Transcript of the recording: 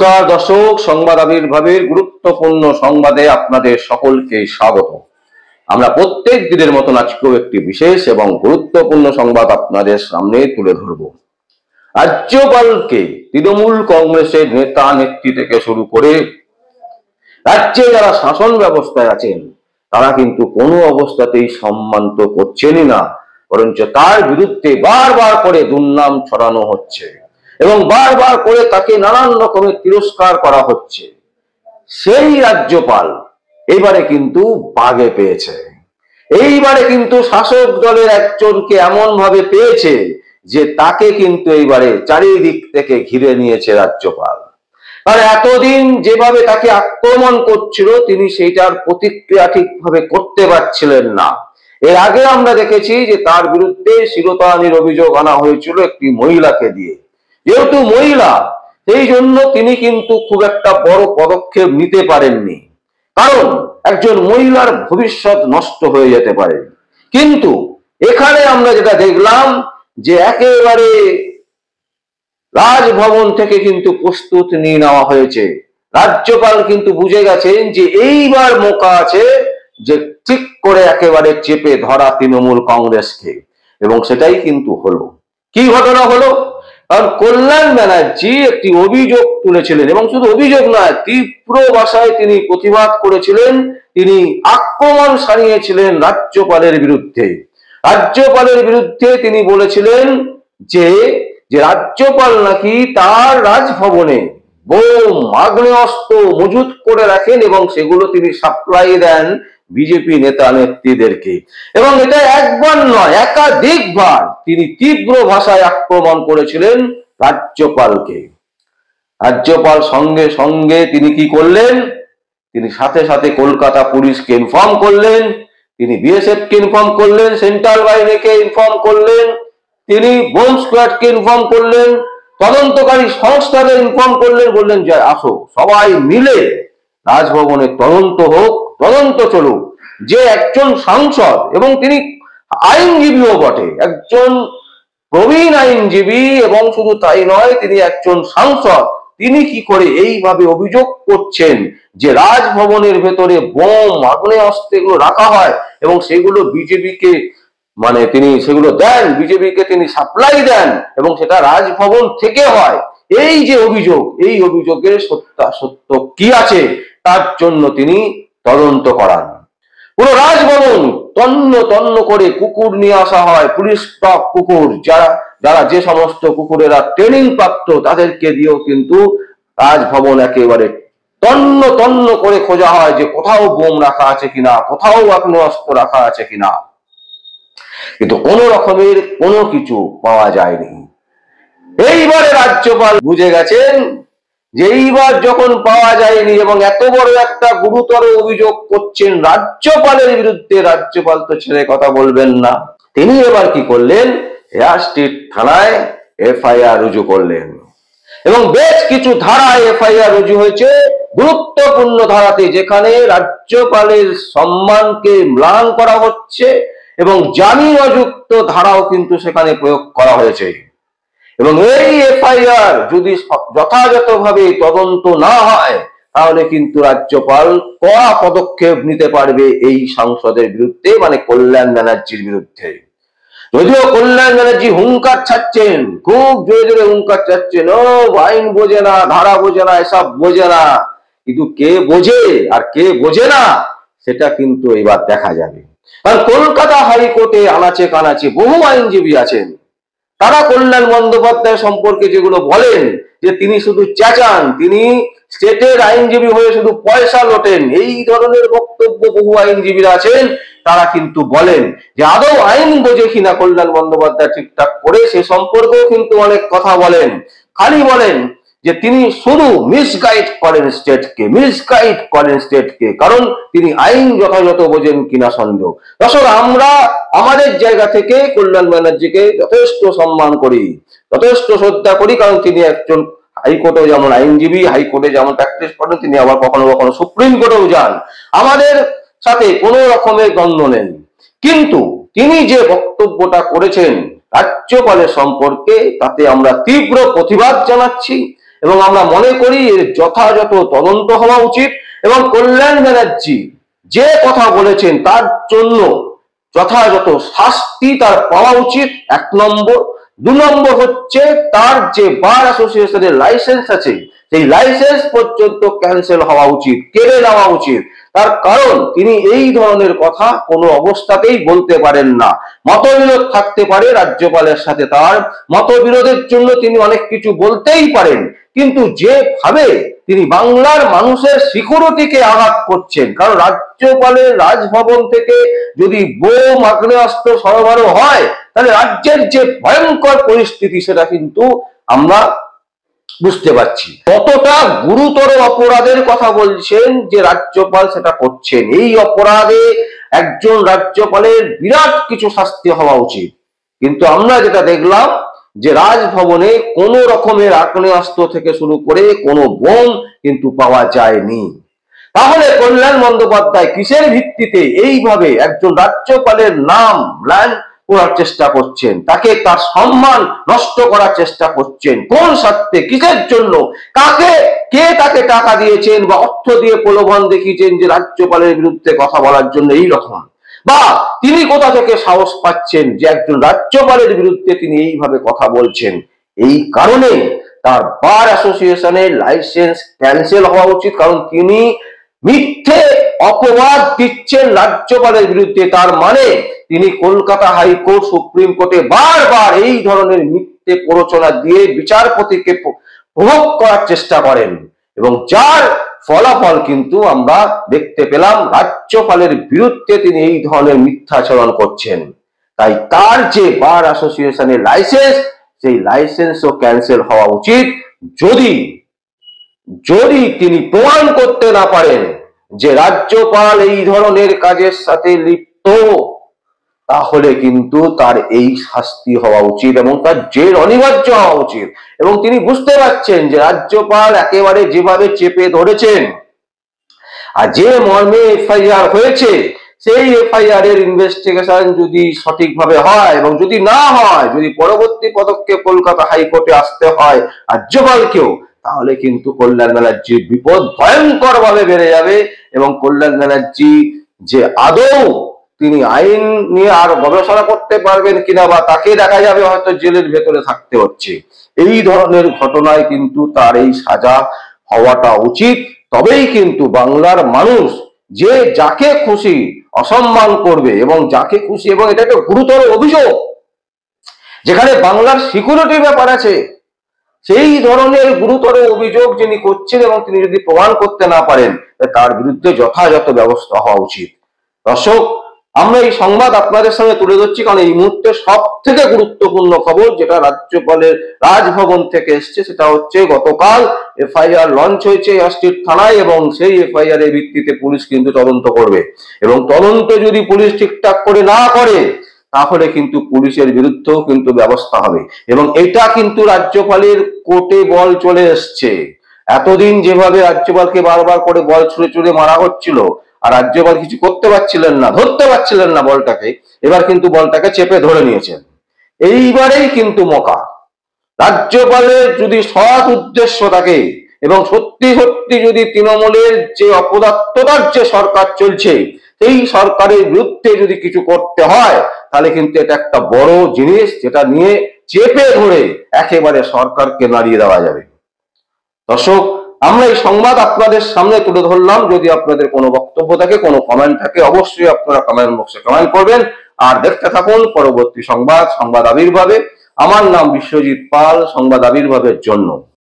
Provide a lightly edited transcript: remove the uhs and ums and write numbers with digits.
নমস্কার দর্শক, সংবাদ আবির্ভাবের গুরুত্বপূর্ণ সংবাদে আপনাদের সকলকে স্বাগত। আমরা প্রত্যেক দিনের মতন আজকেও একটি বিশেষ এবং গুরুত্বপূর্ণ সংবাদ আপনাদের সামনে তুলে ধরব। রাজ্যপালকে তৃণমূল কংগ্রেসের নেতা নেত্রী থেকে শুরু করে রাজ্যে যারা শাসন ব্যবস্থায় আছেন তারা কিন্তু কোনো অবস্থাতেই সম্মান তো করছেনই না, বরঞ্চ তার বিরুদ্ধে বারবার করে দুর্নাম ছড়ানো হচ্ছে এবং বারবার করে তাকে নানান রকমের তিরস্কার করা হচ্ছে। সেই রাজ্যপাল এইবারে কিন্তু বাগে পেয়েছে। এইবারে কিন্তু শাসক দলের একজনকে এমন ভাবে পেয়েছে যে তাকে কিন্তু এইবারে চারিদিক থেকে ঘিরে নিয়েছে রাজ্যপাল। আর এতদিন যেভাবে তাকে আক্রমণ করছিল তিনি সেইটার প্রতিক্রিয়া ঠিকভাবে করতে পারছিলেন না। এর আগে আমরা দেখেছি যে তার বিরুদ্ধে শিরোতানির অভিযোগ আনা হয়েছিল একটি মহিলাকে দিয়ে। যেহেতু মহিলা, সেই জন্য তিনি কিন্তু খুব একটা বড় পদক্ষেপ নিতে পারেননি, কারণ একজন মহিলার ভবিষ্যৎ নষ্ট হয়ে যেতে পারে। কিন্তু এখানে আমরা যেটা দেখলাম যে একেবারে রাজভবন থেকে কিন্তু প্রস্তুত নিয়ে নেওয়া হয়েছে। রাজ্যপাল কিন্তু বুঝে গেছেন যে এইবার মৌকা আছে যে ঠিক করে একেবারে চেপে ধরা তৃণমূল কংগ্রেসকে, এবং সেটাই কিন্তু হলো। কি ঘটনা হলো? কারণ কল্যাণ ব্যানার্জি একটি অভিযোগ তুলেছিলেন, এবং শুধু অভিযোগ নয়, তীব্র ভাষায় তিনি প্রতিবাদ করেছিলেন, তিনি আক্রমণ সানিয়েছিলেন রাজ্যপালের বিরুদ্ধে। রাজ্যপালের বিরুদ্ধে তিনি বলেছিলেন যে রাজ্যপাল নাকি তার রাজভবনে বোম, আগ্নেয়াস্ত্র মজুত করে রাখেন এবং সেগুলো তিনি সাপ্লাই দেন বিজেপি নেতা নেত্রীদেরকে। এবং এটা একবার নয়, একাধিকবার তিনি তীব্র ভাষায় আক্রমণ করেছিলেন রাজ্যপালকে। রাজ্যপাল সঙ্গে সঙ্গে তিনি কি করলেন? তিনি সাথে সাথে কলকাতা পুলিশকে ইনফর্ম করলেন, তিনি বিএসএফ কে ইনফর্ম করলেন, সেন্ট্রাল বাহিনীকে ইনফর্ম করলেন, তিনি বোম স্কোয়াডকে ইনফর্ম করলেন, তদন্তকারী সংস্থাদের ইনফর্ম করলেন, বললেন যে আসো সবাই মিলে রাজভবনে তদন্ত হোক, তদন্ত চলুক। যে একজন সাংসদ এবং তিনি আইনজীবীও বটে, একজন প্রবীণ আইনজীবী, এবং শুধু তাই নয় তিনি একজন সাংসদ, তিনি কি করে এইভাবে অভিযোগ করছেন যে রাজভবনের ভেতরে বোম, আগ্নেয়াস্ত্র এগুলো রাখা হয় এবং সেগুলো বিজেপিকে তিনি সেগুলো দেন, বিজেপিকে তিনি সাপ্লাই দেন এবং সেটা রাজভবন থেকে হয়। এই যে অভিযোগ, এই অভিযোগের সত্য কি আছে তার জন্য তিনি তদন্ত করান। পুরো রাজভবন তন্ন তন্ন করে কুকুর নিয়ে আসা হয়, পুলিশ স্টক কুকুর, যারা যে সমস্ত কুকুরেরা ট্রেনিং প্রাপ্ত তাদেরকে দিয়েও কিন্তু রাজভবন একেবারে তন্ন তন্ন করে খোঁজা হয় যে কোথাও বোম রাখা আছে কিনা, কোথাও আগ্নেয়াস্ত্র রাখা আছে কিনা, কিন্তু কোনো রকমের কোনো কিছু পাওয়া যায়নি। এইবারে রাজ্যপাল বুঝে গেছেন যে এইবার যখন পাওয়া যায়নি এবং এত বড় একটা গুরুতর অভিযোগ করছেন রাজ্যপালের বিরুদ্ধে, রাজ্যপাল তো ছেড়ে কথা বলবেন না। তিনি এবার কি করলেন? হেয়ার স্ট্রিট থানায় এফআইআর রুজু করলেন, এবং বেশ কিছু ধারায় এফআইআর রুজু হয়েছে গুরুত্বপূর্ণ ধারাতে, যেখানে রাজ্যপালের সম্মানকে ম্লান করা হচ্ছে এবং জামিন অযুক্ত ধারাও কিন্তু সেখানে প্রয়োগ করা হয়েছে। এবং এই এফআইআর যদি যথাযথভাবে তদন্ত না হয় তাহলে কিন্তু রাজ্যপাল কড়া পদক্ষেপ নিতে পারবে এই সাংসদের বিরুদ্ধে, কল্যাণ ব্যানার্জির বিরুদ্ধে। যদিও কল্যাণ ব্যানার্জি হুঙ্কার ছাড়ছেন, খুব জোরে জোরে হুঙ্কার ছাড়ছেন, ও আইন বোঝে না, ধারা বোঝে না, এসব বোঝে না, কিন্তু কে বোঝে আর কে বোঝে না সেটা কিন্তু এবার দেখা যাবে। কারণ কলকাতা হাইকোর্টে আনাচে কানাচে বহু আইনজীবী আছেন, তারা কল্যাণ বন্দ্যোপাধ্যায় সম্পর্কে যেগুলো বলেন যে তিনি শুধু চেঁচান, তিনি স্টেটের আইনজীবী হয়ে শুধু পয়সা লোটেন, এই ধরনের বক্তব্য বহু আইনজীবীরা আছেন। তারা কিন্তু বলেন যে আদৌ আইন বোঝে কিনা কল্যাণ বন্দ্যোপাধ্যায় ঠিকঠাক করে, সে সম্পর্কেও কিন্তু অনেক কথা বলেন। খালি বলেন যে তিনি শুধু মিসগাইড করেন স্টেটকে, কারণ তিনি আইন যথাযথ বোঝেন কিনা সন্দেহ। দর্শক, আমরা আমাদের জায়গা থেকে কল্যাণ ব্যানার্জিকে যথেষ্ট সম্মান করি, যথেষ্ট শ্রদ্ধা করি, কারণ তিনি একজন হাইকোর্টে যেমন আইনজীবী, হাইকোর্টে যেমন প্র্যাকটিস করেন, তিনি আবার কখনো কখনো সুপ্রিম কোর্টেও যান। আমাদের সাথে কোনো রকমের দ্বন্দ্ব নেই, কিন্তু তিনি যে বক্তব্যটা করেছেন রাজ্যপালের সম্পর্কে তাতে আমরা তীব্র প্রতিবাদ জানাচ্ছি এবং আমরা মনে করি এর যথাযথ তদন্ত হওয়া উচিত এবং কল্যাণ ব্যানার্জি যে কথা বলেছেন তার জন্য যথাযথ শাস্তি তার পাওয়া উচিত, 1 নম্বর। 2 নম্বর হচ্ছে তার যে বার অ্যাসোসিয়েশনের লাইসেন্স আছে সেই লাইসেন্স পর্যন্ত ক্যান্সেল হওয়া উচিত, কেড়ে নেওয়া উচিত। তার কারণ তিনি এই ধরনের কথা কোনো অবস্থাতেই বলতে পারেন না। মতবিরোধ থাকতে পারে রাজ্যপালের সাথে, তার মতবিরোধের জন্য তিনি অনেক কিছু বলতেই পারেন, কিন্তু যেভাবে তিনি বাংলার মানুষের সিকিউরিটিকে আঘাত করছেন, কারণ রাজ্যপালের রাজভবন থেকে যদি বোম আগ্নেয়াস্ত্র সরবরাহ হয় তাহলে রাজ্যের যে ভয়ঙ্কর পরিস্থিতি সেটা কিন্তু আমরা বুঝতে পারছি। কতটা গুরুতর অপরাধের কথা বলছেন যে রাজ্যপাল সেটা করছেন। এই অপরাধে একজন রাজ্যপালের বিরাট কিছু শাস্তি হওয়া উচিত, কিন্তু আমরা যেটা দেখলাম যে রাজভবনে কোনো রকমের আগ্নেয়াস্ত্র থেকে শুরু করে কোনো বোম কিন্তু পাওয়া যায়নি। তাহলে কল্যাণ বন্দ্যোপাধ্যায় কিসের ভিত্তিতে এইভাবে একজন রাজ্যপালের নাম ম্লান করার চেষ্টা করছেন, তাকে তার সম্মান নষ্ট করার চেষ্টা করছেন? কোন স্বার্থে, কিসের জন্য, কে তাকে টাকা দিয়েছেন বা অর্থ দিয়ে প্রলোভন দেখিয়েছেন যে রাজ্যপালের বিরুদ্ধে কথা বলার জন্য এই রকম, বা তিনি কোথা থেকে সাহস পাচ্ছেন যে একজন রাজ্যপালের বিরুদ্ধে তিনি এইভাবে কথা বলছেন? এই কারণে তার বার অ্যাসোসিয়েশনের লাইসেন্স ক্যান্সেল হওয়া উচিত, কারণ তিনি মিথ্যে অপবাদ দিচ্ছেন রাজ্যপালের বিরুদ্ধে। তার মানে তিনি কলকাতা হাইকোর্ট, সুপ্রিম কোর্টে বারবার এই ধরনের মিথ্যে প্ররোচনা দিয়ে বিচারপতিকে প্রভোগ করার চেষ্টা করেন, এবং যার ফলাফল কিন্তু আমরা দেখতে পেলাম রাজ্যপালের বিরুদ্ধে তিনি এই ধরনের মিথ্যাচরণ করছেন। তাই তার যে বার অ্যাসোসিয়েশনের লাইসেন্স, সেই লাইসেন্সও ক্যান্সেল হওয়া উচিত। যদি তিনি প্রমাণ করতে না পারেন যে রাজ্যপাল এই ধরনের কাজের সাথে লিপ্ত, তাহলে কিন্তু তার এই শাস্তি হওয়া উচিত এবং তার জেল অনিবার্য হওয়া উচিত। এবং তিনি বুঝতে পারছেন যে রাজ্যপাল একেবারে যেভাবে চেপে ধরেছেন আর যে মর্মে এফআইআর হয়েছে, সেই এফআইআর এর ইনভেস্টিগেশন যদি সঠিকভাবে হয় এবং যদি না হয়, যদি পরবর্তী পদক্ষেপ কলকাতা হাইকোর্টে আসতে হয় রাজ্যপালকেও, তাহলে কিন্তু কল্যাণ ব্যানার্জির বিপদ ভয়ঙ্কর ভাবে বেড়ে যাবে এবং কল্যাণ ব্যানার্জি যে আদৌ তিনি আইন নিয়ে আর গবেষণা করতে পারবেন কিনা, বা তাকে দেখা যাবে হয়তো জেলের ভেতরে থাকতে হচ্ছে। এই ধরনের ঘটনায় কিন্তু তার এই সাজা হওয়াটা উচিত। তবেই কিন্তু বাংলার মানুষ যে যাকে খুশি অসম্মান করবে এবং যাকে খুশি, এবং এটা একটা গুরুতর অভিযোগ যেখানে বাংলার সিকিউরিটির ব্যাপার আছে, সেই ধরনের গুরুতর অভিযোগ যিনি করছেন এবং তিনি যদি প্রমাণ করতে না পারেন তার বিরুদ্ধে যথাযথ ব্যবস্থা হওয়া উচিত। দর্শক, আমরা এই সংবাদ আপনাদের সঙ্গে তুলে ধরছি কারণ এই মুহূর্তে সব থেকে গুরুত্বপূর্ণ খবর যেটা রাজ্যপালের রাজভবন থেকে এসছে, সেটা হচ্ছে গতকাল এফআইআর লঞ্চ হয়েছে ইয়াস্টির থানায় এবং সেই এফআইআর এর ভিত্তিতে পুলিশ কিন্তু তদন্ত করবে, এবং তদন্ত যদি পুলিশ ঠিকঠাক করে না করে তাহলে কিন্তু পুলিশের বিরুদ্ধেও কিন্তু ব্যবস্থা হবে। এবং এটা কিন্তু রাজ্যপালের কোর্টে বল চলে এসছে। এতদিন যেভাবে রাজ্যপালকে বারবার করে বল ছুঁড়ে ছুঁড়ে মারা হচ্ছিল আর রাজ্যপাল কিছু করতে পারছিলেন না, ধরতে পারছিলেন না বলটাকে, এবার কিন্তু বলটাকে চেপে ধরে নিয়েছেন। এইবারেই কিন্তু মকা। রাজ্যপালের যদি সৎ উদ্দেশ্য থাকে এবং সত্যি সত্যি যদি তৃণমূলের যে অপদার্থতার যে সরকার চলছে সেই সরকারের বিরুদ্ধে যদি কিছু করতে হয়, তাহলে কিন্তু এটা একটা বড় জিনিস যেটা নিয়ে চেপে ধরে একেবারে সরকারকে নাড়িয়ে দেওয়া যাবে। দর্শক, আমরা এই সংবাদ আপনাদের সামনে তুলে ধরলাম। যদি আপনাদের কোনো বক্তব্য থাকে, কোনো কমেন্ট থাকে, অবশ্যই আপনারা কমেন্ট বক্সে কমেন্ট করবেন। আর দেখতে থাকুন পরবর্তী সংবাদ আবির্ভাবে। আমার নাম বিশ্বজিৎ পাল, সংবাদ আবির্ভাবের জন্য।